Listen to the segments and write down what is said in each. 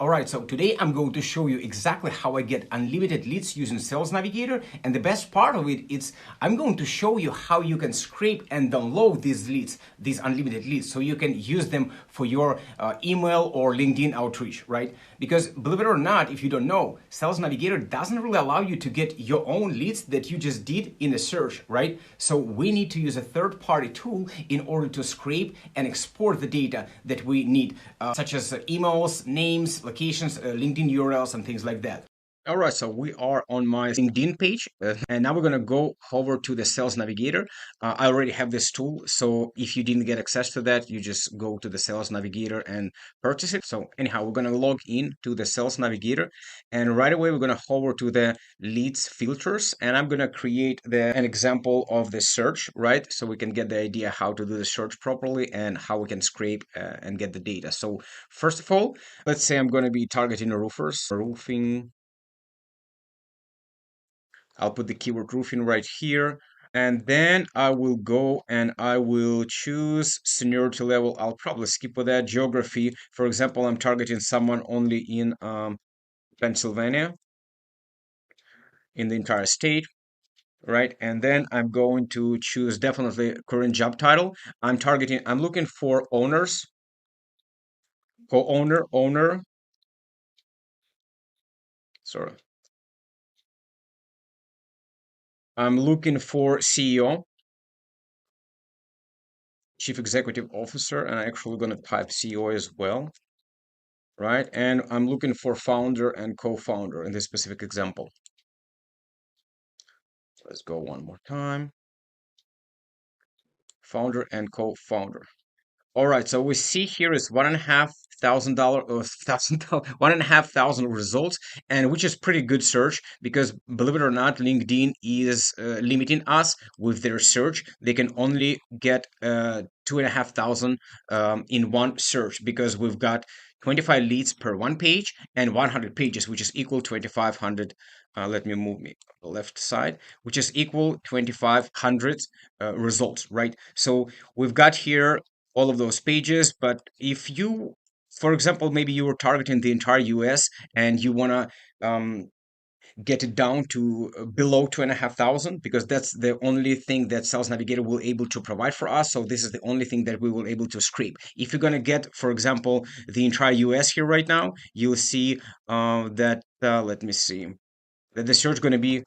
Alright, so today I'm going to show you exactly how I get unlimited leads using Sales Navigator, and the best part of it is I'm going to show you how you can scrape and download these leads, these unlimited leads, so you can use them for your email or LinkedIn outreach, right? Because believe it or not, if you don't know, Sales Navigator doesn't really allow you to get your own leads that you just did in a search, right? So we need to use a third-party tool in order to scrape and export the data that we need, such as emails, names, locations, LinkedIn URLs, and things like that. All right, so we are on my LinkedIn page, and now we're gonna go over to the Sales Navigator. I already have this tool, so if you didn't get access to that, you just go to the Sales Navigator and purchase it. So anyhow, we're gonna log in to the Sales Navigator, and right away we're gonna hover to the leads filters, and I'm gonna create an example of the search, right? So we can get the idea how to do the search properly and how we can scrape and get the data. So first of all, let's say I'm gonna be targeting roofers, roofing. I'll put the keyword roofing right here. And then I will go and I will choose seniority level. I'll probably skip with that. Geography. For example, I'm targeting someone only in Pennsylvania, in the entire state, right? And then I'm going to choose definitely current job title. I'm looking for owners, co-owner, owner, sorry. I'm looking for CEO, Chief Executive Officer, and I'm actually going to type CEO as well, right? And I'm looking for founder and co-founder in this specific example. Let's go one more time. Founder and co-founder. All right, so we see here is $1,500 or $1,000, 1,500 results, and which is pretty good search because believe it or not, LinkedIn is limiting us with their search. They can only get 2,500 in one search because we've got 25 leads per one page and 100 pages, which is equal 2,500. Let me move me the left side, which is equal 2,500 results, right? So we've got here all of those pages. But if you, for example, maybe you were targeting the entire US and you want to get it down to below 2,500, because that's the only thing that Sales Navigator will able to provide for us. So this is the only thing that we will able to scrape. If you're going to get, for example, the entire US here right now, you'll see that, let me see, that the search going to be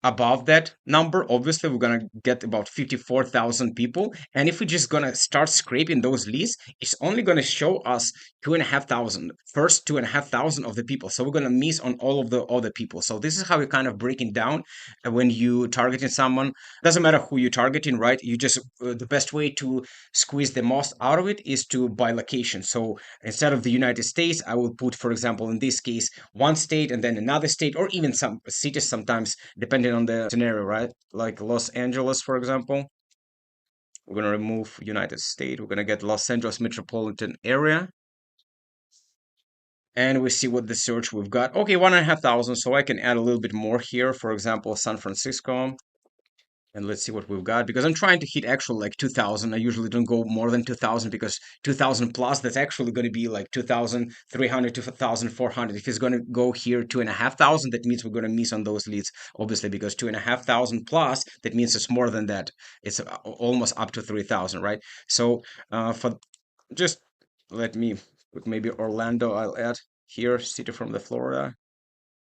above that number. Obviously we're going to get about 54,000 people, and if we're just going to start scraping those leads, it's only going to show us 2,500 first 2,500 of the people, so we're going to miss on all of the other people. So this is how we're kind of breaking down when you targeting someone. Doesn't matter who you're targeting, right? You just the best way to squeeze the most out of it is to by location. So instead of the United States, I will put, for example, in this case, one state and then another state, or even some cities sometimes, depending on the scenario, right? Like Los Angeles, for example. We're going to remove United States. We're going to get Los Angeles metropolitan area. And we see what the search we've got. Okay, 1,500. So I can add a little bit more here. For example, San Francisco. And let's see what we've got, because I'm trying to hit actual like 2,000. I usually don't go more than 2,000, because 2,000 plus, that's actually going to be like 2,300 to 2,400. If it's going to go here 2,500, that means we're going to miss on those leads, obviously, because 2,500 plus, that means it's more than that. It's almost up to 3,000, right? So for just let me put maybe Orlando, I'll add here, city from the Florida,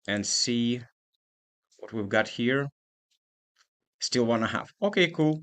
and see what we've got here. Still 1.5. Okay, cool.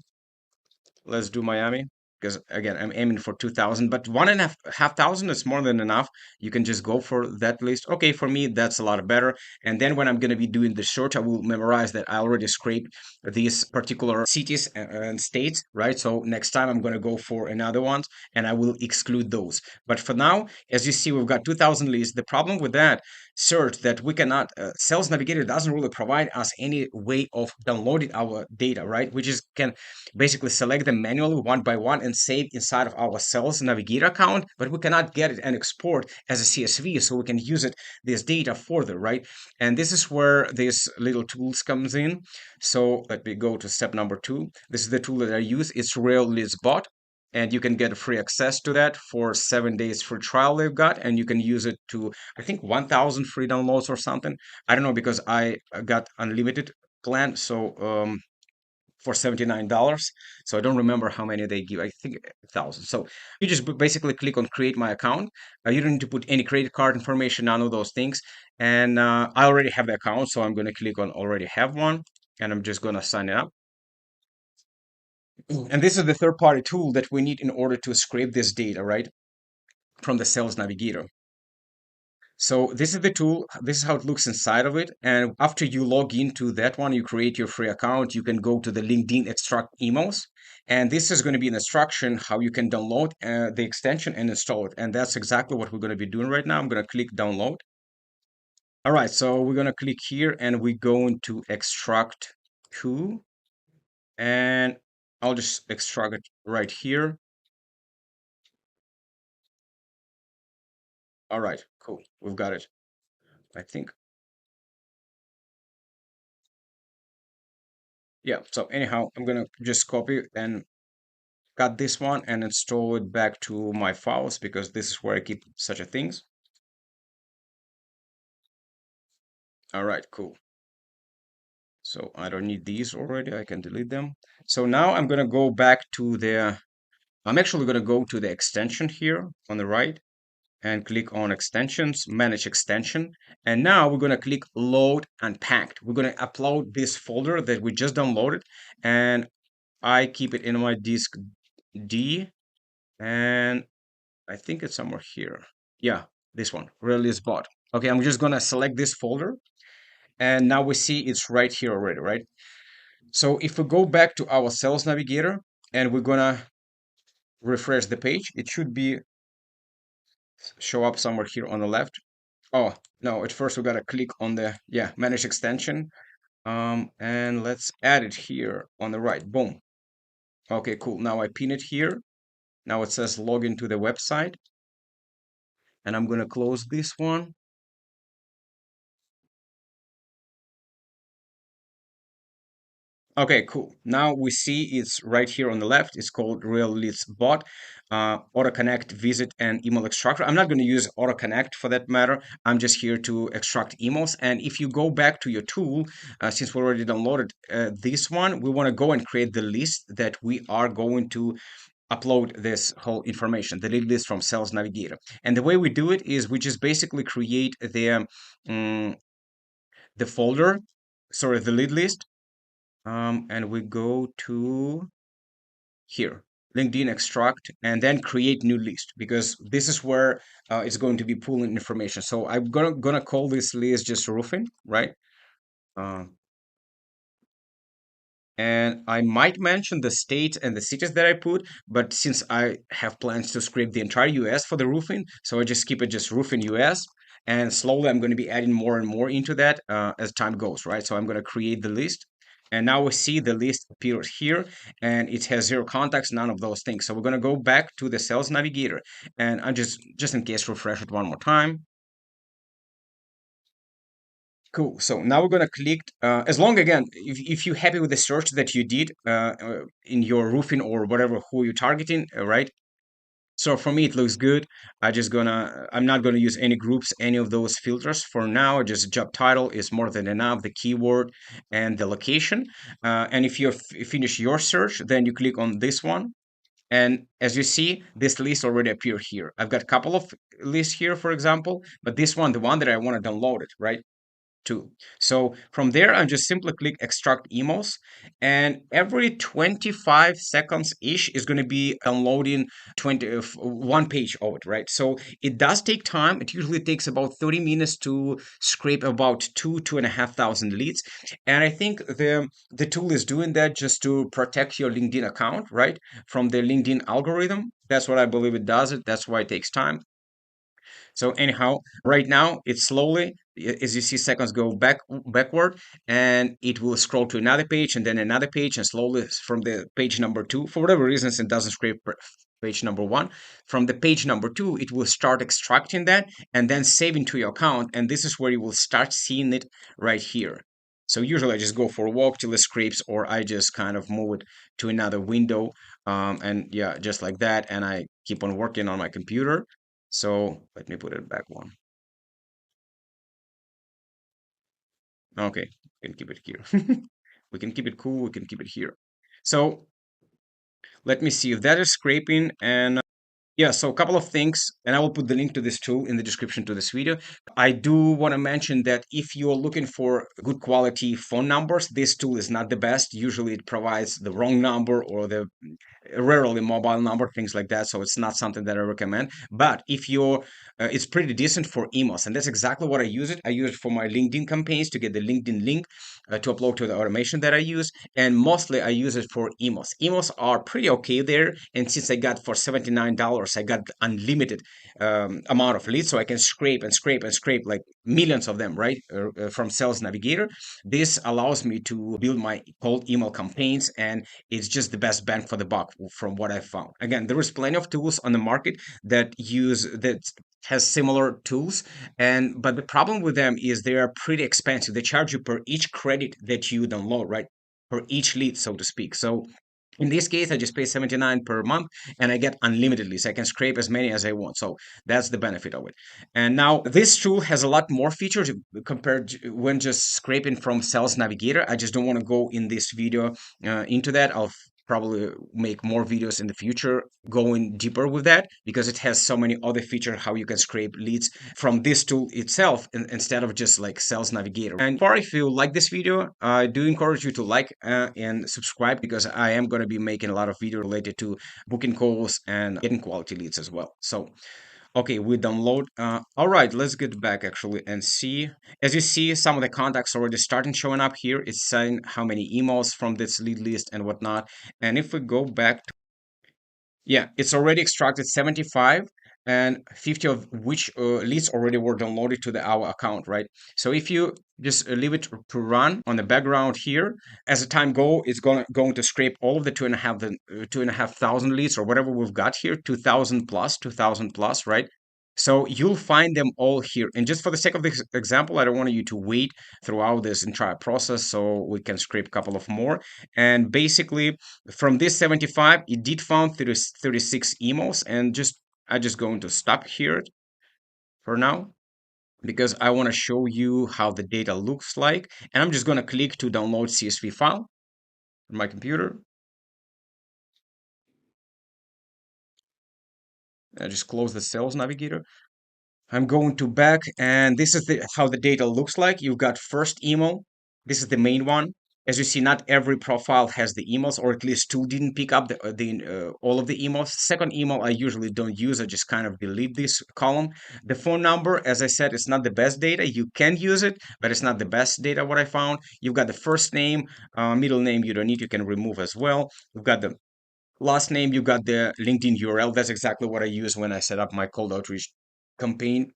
Let's do Miami, because again, I'm aiming for 2,000, but 1,500 is more than enough. You can just go for that list. Okay, for me, that's a lot better. And then when I'm going to be doing the search, I will memorize that I already scraped these particular cities and states, right? So next time I'm going to go for another one and I will exclude those. But for now, as you see, we've got 2,000 lists. The problem with that search that we cannot, Sales Navigator doesn't really provide us any way of downloading our data, right? We just can basically select them manually one by one and save inside of our Sales Navigator account, but we cannot get it and export as a CSV, so we can use it this data further, right? And this is where this little tools comes in. So let me go to step number 2. This is the tool that I use. It's Rail Leads Bot. and you can get free access to that for 7 days free trial they've got, and you can use it to, I think, 1,000 free downloads or something. I don't know because I got unlimited plan, so for $79. So I don't remember how many they give. I think 1,000. So you just basically click on create my account. You don't need to put any credit card information, none of those things. And I already have the account, so I'm going to click on already have one, and I'm just going to sign it up. And this is the third party tool that we need in order to scrape this data, right, from the Sales Navigator. So this is the tool. This is how it looks inside of it. And after you log into that one, you create your free account. You can go to the LinkedIn extract emails. And this is going to be an instruction how you can download the extension and install it. And that's exactly what we're going to be doing right now. I'm going to click download. All right, so we're going to click here and we're going to extract to, and I'll just extract it right here. All right, cool. We've got it. I think, yeah. So anyhow, I'm going to just copy and cut this one and install it back to my files because this is where I keep such a things. All right, cool. So I don't need these already. I can delete them. So now I'm going to go back to I'm actually going to go to the extension here on the right and click on extensions, manage extension. And now we're going to click load unpacked. We're going to upload this folder that we just downloaded, and I keep it in my disk D, and I think it's somewhere here. Yeah, this one, release bot. Okay, I'm just gonna select this folder, and now we see it's right here already, right? So if we go back to our Sales Navigator and we're gonna refresh the page, it should be show up somewhere here on the left. Oh, no, at first we gotta click on the, yeah, manage extension. And let's add it here on the right. Boom. Okay, cool. Now I pin it here. Now it says log into the website, and I'm gonna close this one. Okay, cool. Now we see it's right here on the left. It's called Real Leads Bot, Auto Connect, Visit, and Email Extractor. I'm not going to use Auto Connect for that matter. I'm just here to extract emails. And if you go back to your tool, since we already downloaded this one, we want to go and create the list that we are going to upload this whole information, the lead list from Sales Navigator. And the way we do it is we just basically create um, the folder, sorry, the lead list, and we go to here, LinkedIn extract, and then create new list because this is where it's going to be pulling information. So I'm gonna call this list just roofing, right? Um, and I might mention the states and the cities that I put, but since I have plans to scrape the entire US for the roofing, so I just keep it just roofing US. And slowly I'm going to be adding more and more into that as time goes, right? So I'm going to create the list. And now we see the list appears here and it has zero contacts, none of those things. So we're going to go back to the Sales Navigator and I just in case refresh it one more time. Cool. So now we're gonna click, as long again, if you're happy with the search that you did in your roofing or whatever who you're targeting, right? So for me, it looks good. I'm not gonna use any groups, any of those filters for now. Just job title is more than enough, the keyword and the location. And if you finish your search, then you click on this one. And as you see, this list already appear here. I've got a couple of lists here, for example, but this one, the one that I want to download it, right? Too. So from there, I just simply click extract emails, and every 25 seconds ish is going to be downloading 1 page of it, right? So it does take time. It usually takes about 30 minutes to scrape about 2,500 leads. And I think the tool is doing that just to protect your LinkedIn account, right? From the LinkedIn algorithm. That's what I believe it does it. That's why it takes time. So anyhow, right now it's slowly, as you see, seconds go backward, and it will scroll to another page and then another page, and slowly from the page number two, for whatever reasons, it doesn't scrape page number one. From the page number two, it will start extracting that and then saving to your account, and this is where you will start seeing it right here. So usually I just go for a walk till it scrapes, or I just kind of move it to another window. And yeah, just like that. And I keep on working on my computer. So let me put it back one. Okay, we can keep it here. We can keep it cool. We can keep it here. So let me see if that is scraping. And yeah, so a couple of things, and I will put the link to this tool in the description to this video. I do want to mention that if you're looking for good quality phone numbers, this tool is not the best. Usually it provides the wrong number or the rarely mobile number, things like that. So it's not something that I recommend. But if you're, it's pretty decent for emails, and that's exactly what I use it. I use it for my LinkedIn campaigns to get the LinkedIn link to upload to the automation that I use, and mostly I use it for emails. Emails are pretty okay there, and since I got for $79, I got unlimited amount of leads, so I can scrape and scrape and scrape like millions of them, right, from Sales Navigator. This allows me to build my cold email campaigns, and it's just the best bang for the buck from what I found. Again, there is plenty of tools on the market that has similar tools, and but the problem with them is they are pretty expensive. They charge you per each credit that you download, right? Per each lead, so to speak. So in this case, I just pay 79 per month and I get unlimited leads. I can scrape as many as I want. So that's the benefit of it. And now this tool has a lot more features compared to when just scraping from Sales Navigator. I just don't want to go in this video into that. I'll probably make more videos in the future going deeper with that, because it has so many other features how you can scrape leads from this tool itself instead of just like Sales Navigator. And far, if you like this video, I do encourage you to like and subscribe, because I am going to be making a lot of videos related to booking calls and getting quality leads as well. So okay, we download. All right, let's get back actually and see. As you see, some of the contacts already starting showing up here. It's saying how many emails from this lead list and whatnot. And if we go back to, yeah, it's already extracted 75, and 50 of which leads already were downloaded to our account, right? So if you just leave it to run on the background here, as the time go, it's going to scrape all of the 2,500 leads or whatever we've got here, 2,000 plus, right? So you'll find them all here. And just for the sake of this example, I don't want you to wait throughout this entire process, so we can scrape a couple of more. And basically, from this 75, it did found 36 emails, and I just going to stop here for now, because I want to show you how the data looks like. And I'm just going to click to download CSV file on my computer. I just close the Sales Navigator. I'm going to back, and this is how the data looks like. You've got first email. This is the main one. As you see, not every profile has the emails, or at least two didn't pick up all of the emails. Second email, I usually don't use. I just kind of delete this column. The phone number, as I said, it's not the best data. You can use it, but it's not the best data, what I found. You've got the first name, middle name you don't need. You can remove as well. You've got the last name, you got the LinkedIn URL. That's exactly what I use when I set up my cold outreach campaign.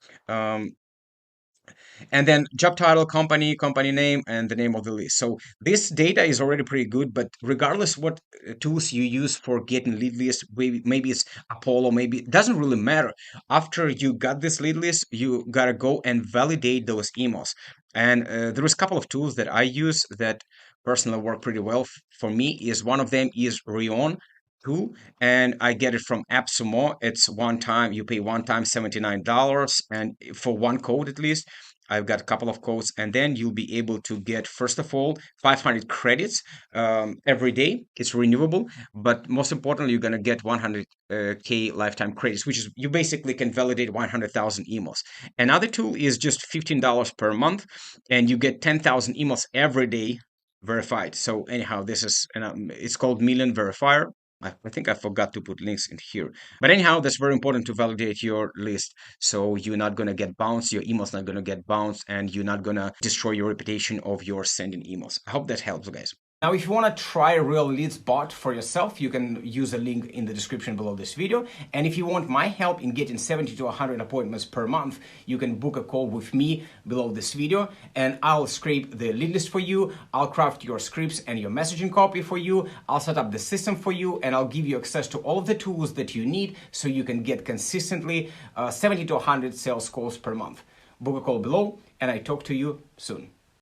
And then job title, company name, and the name of the list. So this data is already pretty good, but regardless what tools you use for getting lead list, maybe it's Apollo, maybe it doesn't really matter. After you got this lead list, you gotta go and validate those emails. And there is a couple of tools that I use that personally work pretty well for me. Is one of them is Rion tool, and I get it from AppSumo. It's one time, you pay one time $79, and for one code at least. I've got a couple of codes, and then you'll be able to get, first of all, 500 credits every day. It's renewable, but most importantly, you're going to get 100K lifetime credits, which is you basically can validate 100,000 emails. Another tool is just $15 per month, and you get 10,000 emails every day verified. So anyhow, this is it's called Million Verifier. I think I forgot to put links in here. But anyhow, that's very important to validate your list. So you're not going to get bounced, your email's not going to get bounced, and you're not going to destroy your reputation of your sending emails. I hope that helps, guys. Now, if you want to try a real leads bot for yourself, you can use a link in the description below this video. And if you want my help in getting 70 to 100 appointments per month, you can book a call with me below this video, and I'll scrape the lead list for you. I'll craft your scripts and your messaging copy for you. I'll set up the system for you, and I'll give you access to all of the tools that you need so you can get consistently 70 to 100 sales calls per month. Book a call below, and I talk to you soon.